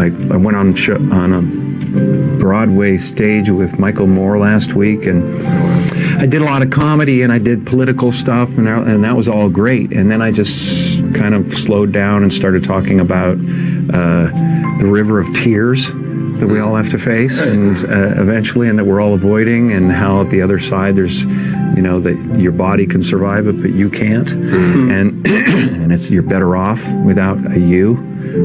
I went on a Broadway stage with Michael Moore last week, and I did a lot of comedy, and I did political stuff, and that was all great. And then I just kind of slowed down and started talking about the river of tears that we all have to face, and eventually, and that we're all avoiding, and how at the other side there's, that your body can survive it, but you can't, and you're better off without a you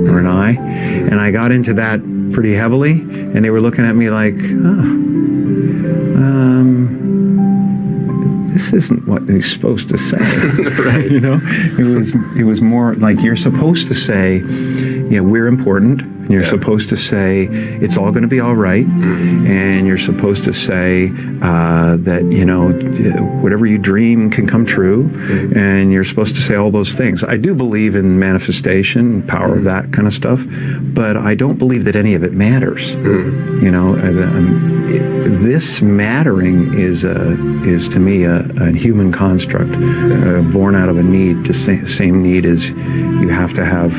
or an I. And I got into that pretty heavily, and they were looking at me like, this isn't what you're supposed to say. Right. It was more like, you're supposed to say, we're important, and you're supposed to say it's all going to be all right, and you're supposed to say that whatever you dream can come true, and you're supposed to say all those things. I do believe in manifestation, power of that kind of stuff, but I don't believe that any of it matters. This mattering is to me a human construct, born out of a need, the same need as you have to have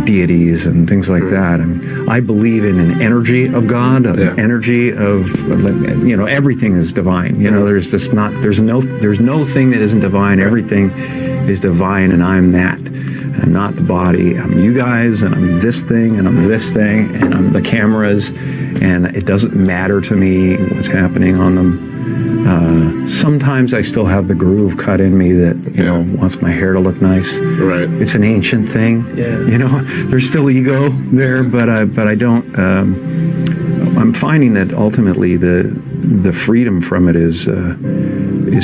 deities and things like that. I believe in an energy of God, an energy of everything is divine. There's no thing that isn't divine. Everything is divine, and I'm that. I'm not the body. I'm you guys, and I'm this thing, and I'm this thing, and I'm the cameras, and it doesn't matter to me what's happening on them. Sometimes I still have the groove cut in me that wants my hair to look nice. Right. It's an ancient thing. Yeah. There's still ego there, but I don't. I'm finding that ultimately the freedom from it is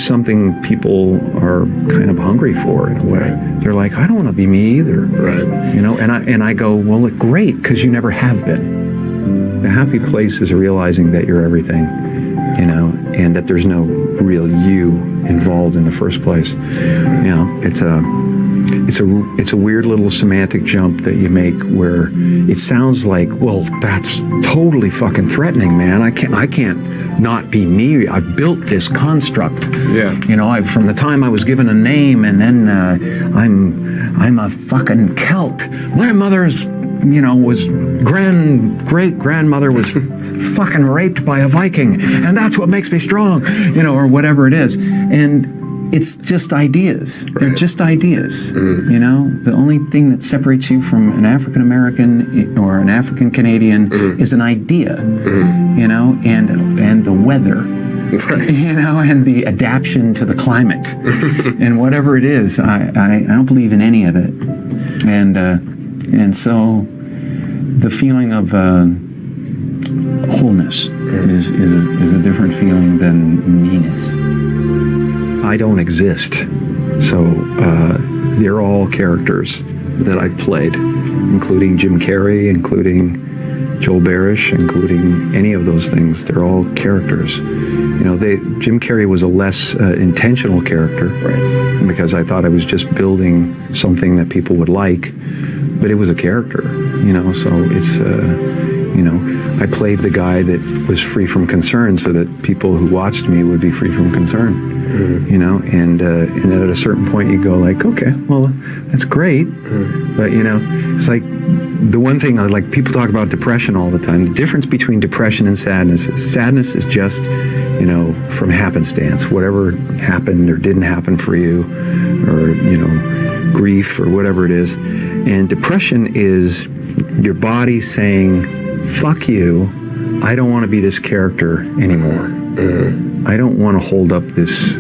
something people are kind of hungry for in a way. Right. They're like, I don't want to be me either. Right. And I go, well, look, great, because you never have been. The happy place is realizing that you're everything. And that there's no real you involved in the first place. It's a weird little semantic jump that you make where it sounds like, well, that's totally fucking threatening, man. I can't not be me. I've built this construct. Yeah. From the time I was given a name, and then I'm a fucking Celt. My mother's was great grandmother was fucking raped by a Viking, and that's what makes me strong, or whatever it is. And it's just ideas. Right. They're just ideas. The only thing that separates you from an African American or an African Canadian is an idea, and the weather. Right. And the adaptation to the climate, and whatever it is, I don't believe in any of it, and so the feeling of wholeness is a different feeling than meanness. I don't exist, so they're all characters that I've played, including Jim Carrey, including Joel Barish, including any of those things. They're all characters. Jim Carrey was a less intentional character, right? Because I thought I was just building something that people would like, but it was a character, So it's, I played the guy that was free from concern, so that people who watched me would be free from concern, And then at a certain point you go like, okay, well, that's great, but it's like the one thing people talk about depression all the time. The difference between depression and sadness is just, from happenstance, whatever happened or didn't happen for you, or, grief or whatever it is. And depression is your body saying, fuck you, I don't want to be this character anymore. I don't want to hold up this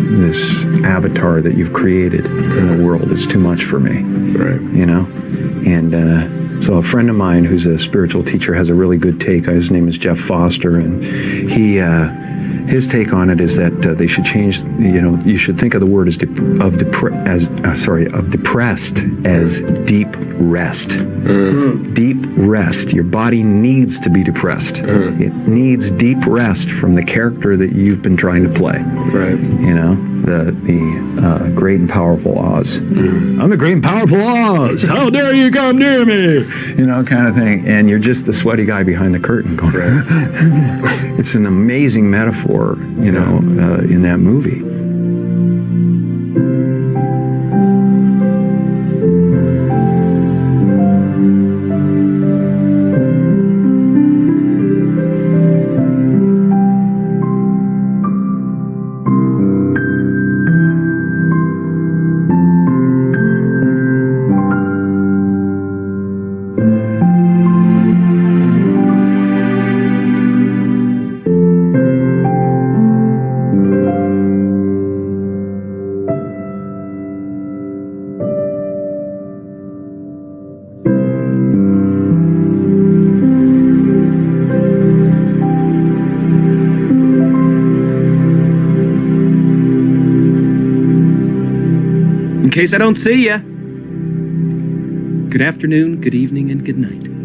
avatar that you've created in the world. It's too much for me. Right. And so a friend of mine who's a spiritual teacher has a really good take. His name is Jeff Foster, and his take on it is that they should change. You should think of the word of depressed as deep rest. Deep rest. Your body needs to be depressed. It needs deep rest from the character that you've been trying to play. Right. The great and powerful Oz. I'm the great and powerful Oz. How dare you come near me? Kind of thing. And you're just the sweaty guy behind the curtain going. Right. It's an amazing metaphor, in that movie. case I don't see you. Good afternoon, good evening, and good night.